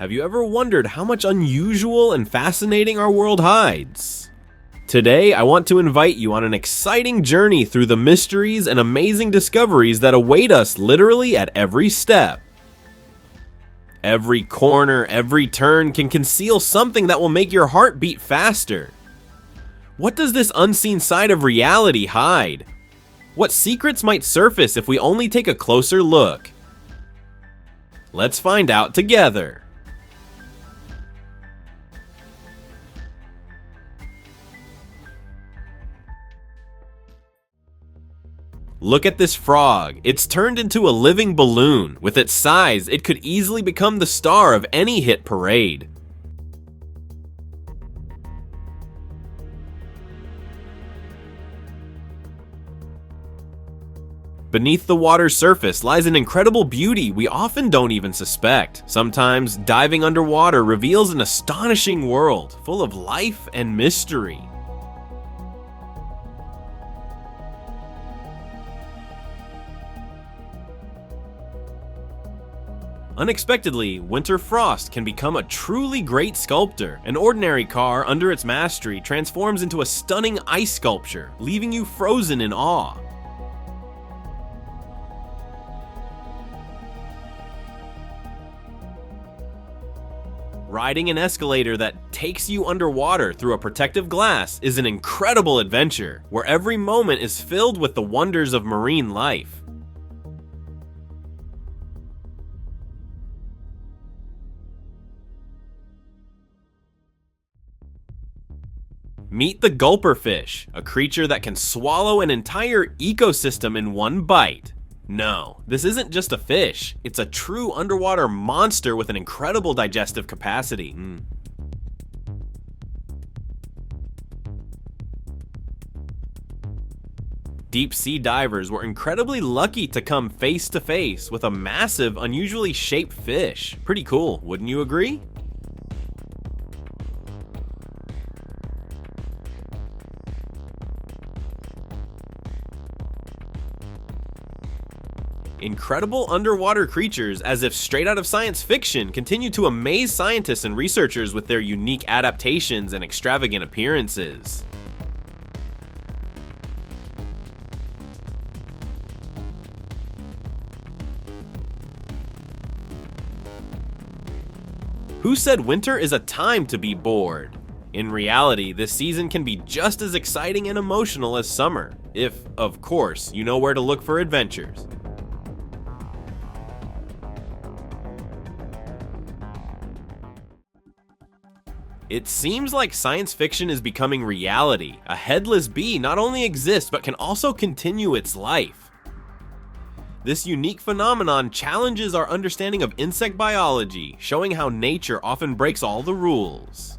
Have you ever wondered how much unusual and fascinating our world hides? Today, I want to invite you on an exciting journey through the mysteries and amazing discoveries that await us literally at every step. Every corner, every turn can conceal something that will make your heart beat faster. What does this unseen side of reality hide? What secrets might surface if we only take a closer look? Let's find out together. Look at this frog. It's turned into a living balloon. With its size, it could easily become the star of any hit parade. Beneath the water's surface lies an incredible beauty we often don't even suspect. Sometimes, diving underwater reveals an astonishing world full of life and mystery. Unexpectedly, winter frost can become a truly great sculptor. An ordinary car under its mastery transforms into a stunning ice sculpture, leaving you frozen in awe. Riding an escalator that takes you underwater through a protective glass is an incredible adventure, where every moment is filled with the wonders of marine life. Meet the gulper fish, a creature that can swallow an entire ecosystem in one bite. No, this isn't just a fish, it's a true underwater monster with an incredible digestive capacity. Deep sea divers were incredibly lucky to come face to face with a massive, unusually shaped fish. Pretty cool, wouldn't you agree? Incredible underwater creatures, as if straight out of science fiction, continue to amaze scientists and researchers with their unique adaptations and extravagant appearances. Who said winter is a time to be bored? In reality, this season can be just as exciting and emotional as summer, if, of course, you know where to look for adventures. It seems like science fiction is becoming reality. A headless bee not only exists, but can also continue its life. This unique phenomenon challenges our understanding of insect biology, showing how nature often breaks all the rules.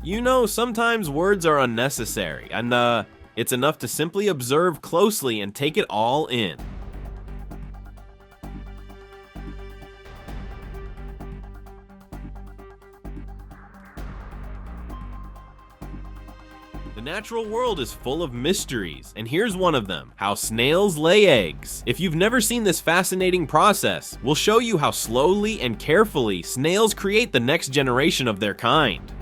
You know, sometimes words are unnecessary, and it's enough to simply observe closely and take it all in. The natural world is full of mysteries, and here's one of them: how snails lay eggs. If you've never seen this fascinating process, we'll show you how slowly and carefully snails create the next generation of their kind.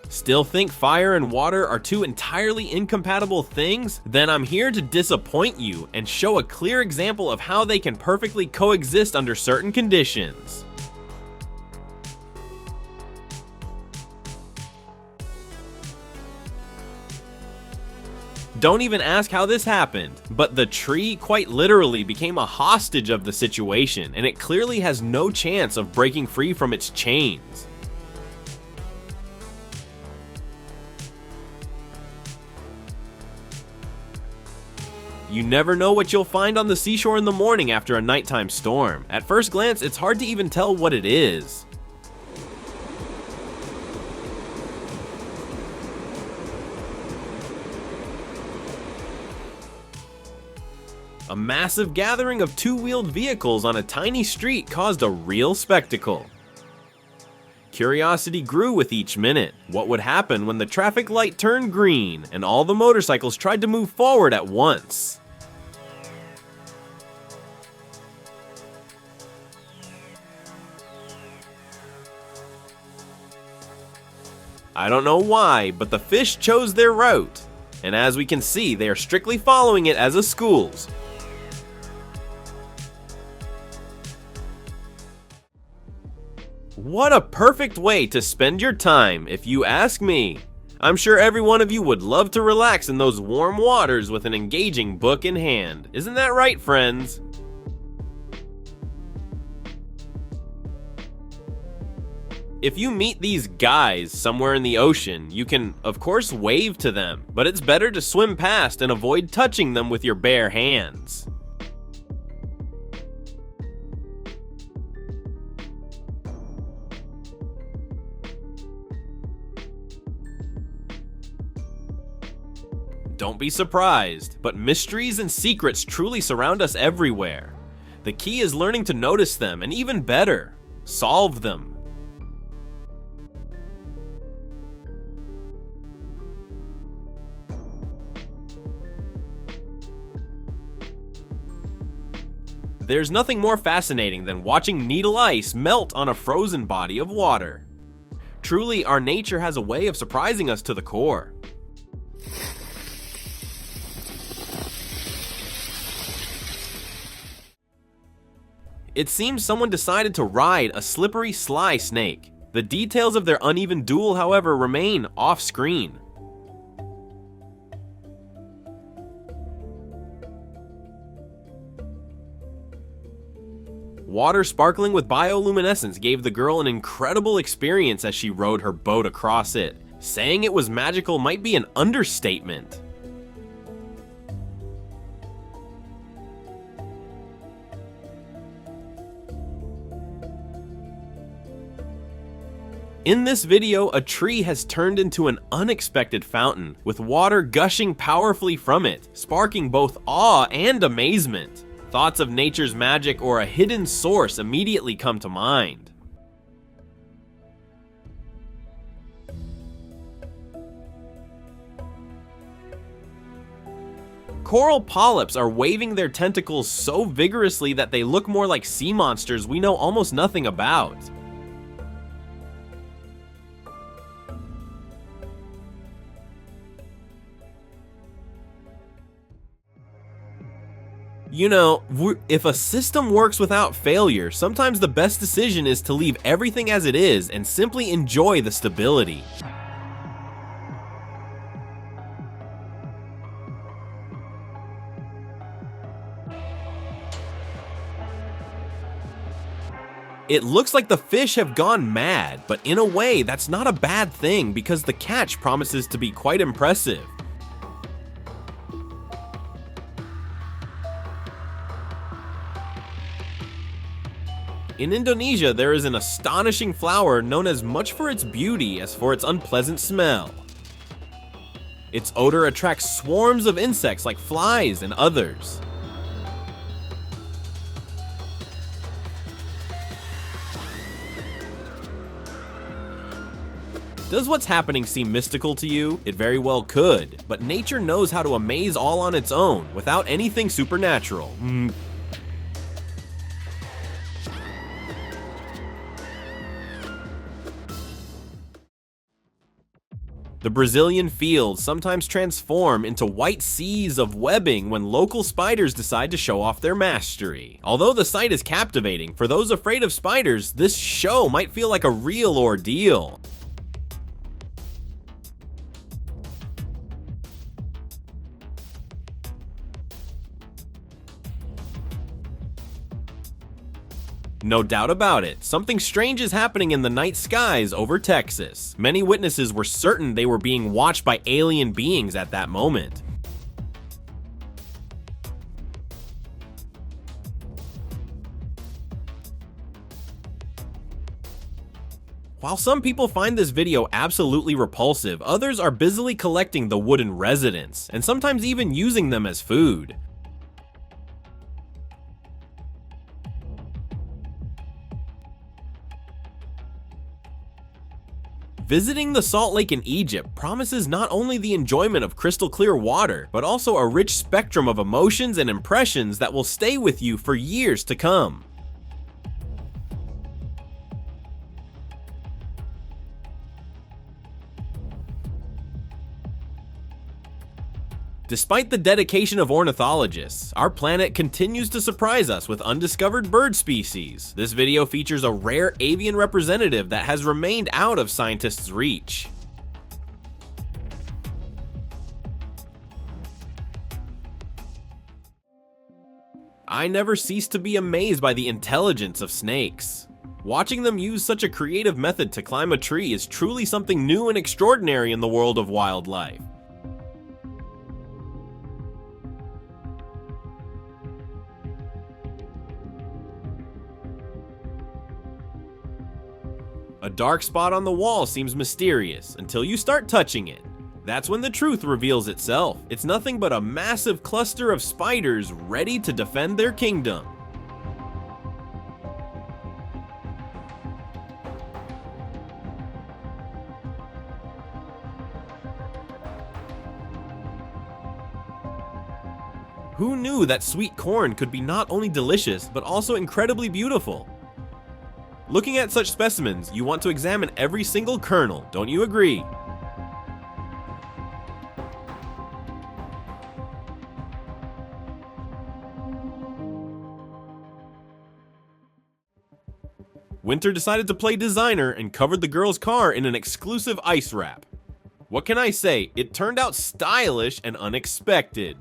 Still think fire and water are two entirely incompatible things? Then I'm here to disappoint you and show a clear example of how they can perfectly coexist under certain conditions. Don't even ask how this happened, but the tree quite literally became a hostage of the situation, and it clearly has no chance of breaking free from its chains. You never know what you'll find on the seashore in the morning after a nighttime storm. At first glance, it's hard to even tell what it is. A massive gathering of two-wheeled vehicles on a tiny street caused a real spectacle. Curiosity grew with each minute. What would happen when the traffic light turned green and all the motorcycles tried to move forward at once? I don't know why, but the fish chose their route, and as we can see, they are strictly following it as a schools. What a perfect way to spend your time, if you ask me. I'm sure every one of you would love to relax in those warm waters with an engaging book in hand. Isn't that right, friends? If you meet these guys somewhere in the ocean, you can, of course, wave to them, but it's better to swim past and avoid touching them with your bare hands. Don't be surprised, but mysteries and secrets truly surround us everywhere. The key is learning to notice them, and even better, solve them. There's nothing more fascinating than watching needle ice melt on a frozen body of water. Truly, our nature has a way of surprising us to the core. It seems someone decided to ride a slippery, sly snake. The details of their uneven duel, however, remain off-screen. Water sparkling with bioluminescence gave the girl an incredible experience as she rowed her boat across it. Saying it was magical might be an understatement. In this video, a tree has turned into an unexpected fountain, with water gushing powerfully from it, sparking both awe and amazement. Thoughts of nature's magic or a hidden source immediately come to mind. Coral polyps are waving their tentacles so vigorously that they look more like sea monsters we know almost nothing about. You know, if a system works without failure, sometimes the best decision is to leave everything as it is and simply enjoy the stability. It looks like the fish have gone mad, but in a way, that's not a bad thing because the catch promises to be quite impressive. In Indonesia, there is an astonishing flower known as much for its beauty as for its unpleasant smell. Its odor attracts swarms of insects like flies and others. Does what's happening seem mystical to you? It very well could, but nature knows how to amaze all on its own without anything supernatural. The Brazilian fields sometimes transform into white seas of webbing when local spiders decide to show off their mastery. Although the sight is captivating, for those afraid of spiders, this show might feel like a real ordeal. No doubt about it, something strange is happening in the night skies over Texas. Many witnesses were certain they were being watched by alien beings at that moment. While some people find this video absolutely repulsive, others are busily collecting the wooden residents, and sometimes even using them as food. Visiting the salt lake in Egypt promises not only the enjoyment of crystal clear water, but also a rich spectrum of emotions and impressions that will stay with you for years to come. Despite the dedication of ornithologists, our planet continues to surprise us with undiscovered bird species. This video features a rare avian representative that has remained out of scientists' reach. I never cease to be amazed by the intelligence of snakes. Watching them use such a creative method to climb a tree is truly something new and extraordinary in the world of wildlife. A dark spot on the wall seems mysterious until you start touching it. That's when the truth reveals itself. It's nothing but a massive cluster of spiders ready to defend their kingdom. Who knew that sweet corn could be not only delicious, but also incredibly beautiful? Looking at such specimens, you want to examine every single kernel, don't you agree? Winter decided to play designer and covered the girl's car in an exclusive ice wrap. What can I say? It turned out stylish and unexpected.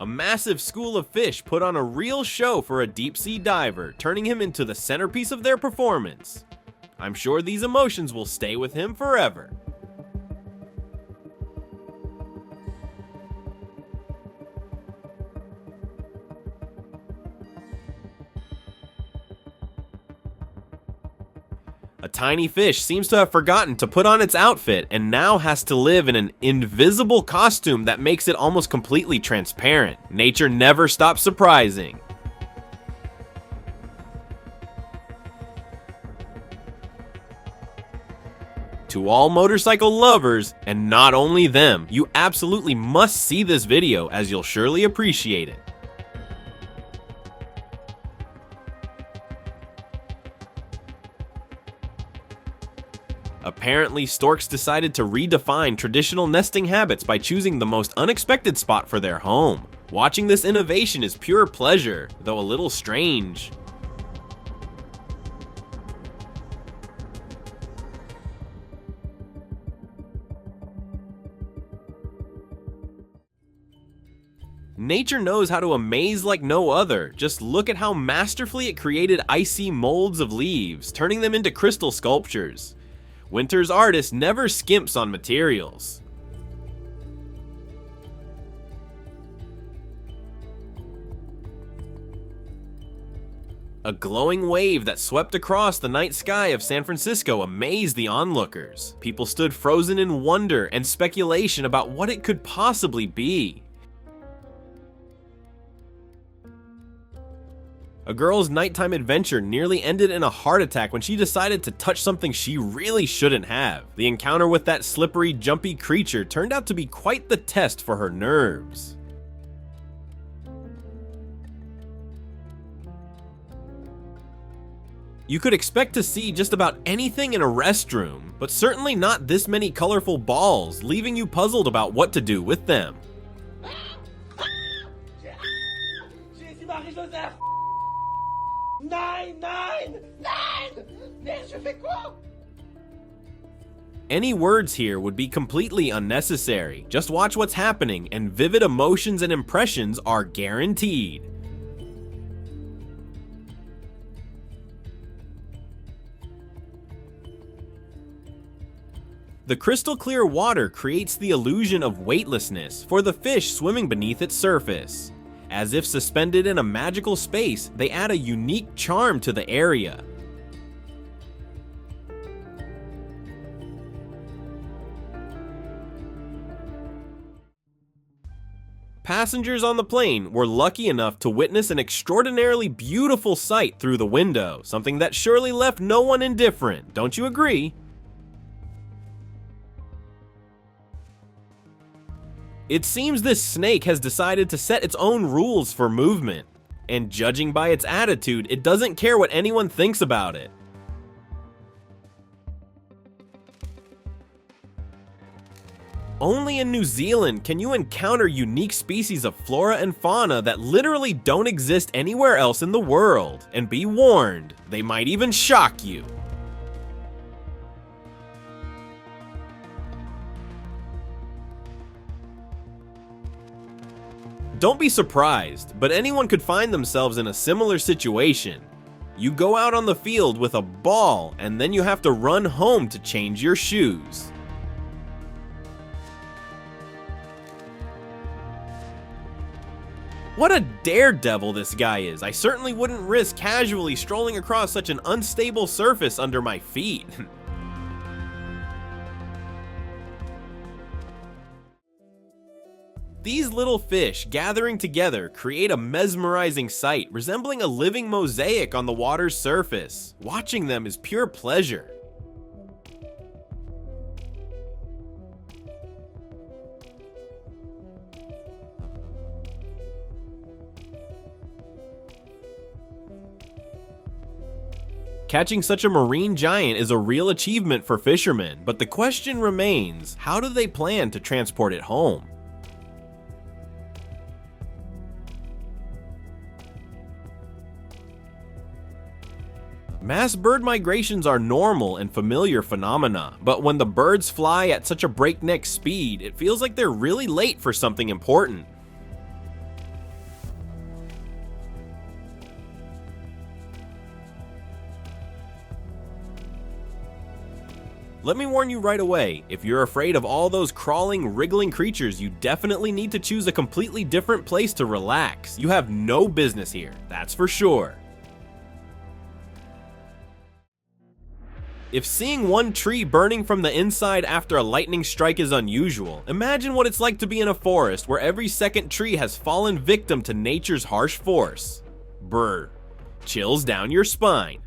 A massive school of fish put on a real show for a deep-sea diver, turning him into the centerpiece of their performance. I'm sure these emotions will stay with him forever. A tiny fish seems to have forgotten to put on its outfit and now has to live in an invisible costume that makes it almost completely transparent. Nature never stops surprising. To all motorcycle lovers, and not only them, you absolutely must see this video as you'll surely appreciate it. Apparently, storks decided to redefine traditional nesting habits by choosing the most unexpected spot for their home. Watching this innovation is pure pleasure, though a little strange. Nature knows how to amaze like no other. Just look at how masterfully it created icy molds of leaves, turning them into crystal sculptures. Winter's artist never skimps on materials. A glowing wave that swept across the night sky of San Francisco amazed the onlookers. People stood frozen in wonder and speculation about what it could possibly be. A girl's nighttime adventure nearly ended in a heart attack when she decided to touch something she really shouldn't have. The encounter with that slippery, jumpy creature turned out to be quite the test for her nerves. You could expect to see just about anything in a restroom, but certainly not this many colorful balls, leaving you puzzled about what to do with them. Any words here would be completely unnecessary. Just watch what's happening, and vivid emotions and impressions are guaranteed. The crystal clear water creates the illusion of weightlessness for the fish swimming beneath its surface. As if suspended in a magical space, they add a unique charm to the area. Passengers on the plane were lucky enough to witness an extraordinarily beautiful sight through the window, something that surely left no one indifferent, don't you agree? It seems this snake has decided to set its own rules for movement, and judging by its attitude, it doesn't care what anyone thinks about it. Only in New Zealand can you encounter unique species of flora and fauna that literally don't exist anywhere else in the world. And be warned, they might even shock you. Don't be surprised, but anyone could find themselves in a similar situation. You go out on the field with a ball, and then you have to run home to change your shoes. What a daredevil this guy is. I certainly wouldn't risk casually strolling across such an unstable surface under my feet. These little fish gathering together create a mesmerizing sight, resembling a living mosaic on the water's surface. Watching them is pure pleasure. Catching such a marine giant is a real achievement for fishermen, but the question remains, how do they plan to transport it home? Mass bird migrations are normal and familiar phenomena, but when the birds fly at such a breakneck speed, it feels like they're really late for something important. Let me warn you right away, if you're afraid of all those crawling, wriggling creatures, you definitely need to choose a completely different place to relax. You have no business here, that's for sure. If seeing one tree burning from the inside after a lightning strike is unusual, imagine what it's like to be in a forest where every second tree has fallen victim to nature's harsh force. Brr. Chills down your spine.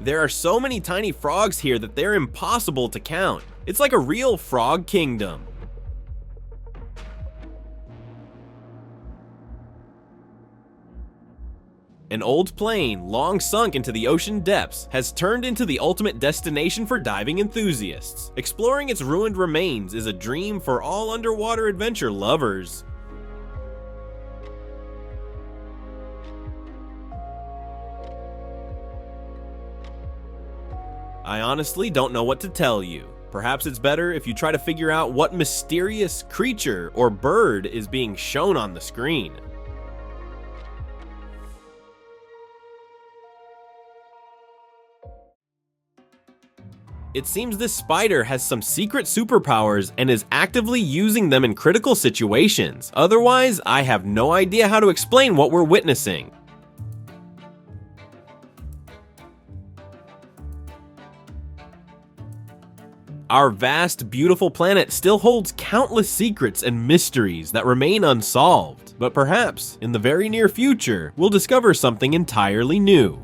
There are so many tiny frogs here that they're impossible to count. It's like a real frog kingdom. An old plane, long sunk into the ocean depths, has turned into the ultimate destination for diving enthusiasts. Exploring its ruined remains is a dream for all underwater adventure lovers. I honestly don't know what to tell you. Perhaps it's better if you try to figure out what mysterious creature or bird is being shown on the screen. It seems this spider has some secret superpowers and is actively using them in critical situations. Otherwise, I have no idea how to explain what we're witnessing. Our vast, beautiful planet still holds countless secrets and mysteries that remain unsolved, but perhaps, in the very near future, we'll discover something entirely new.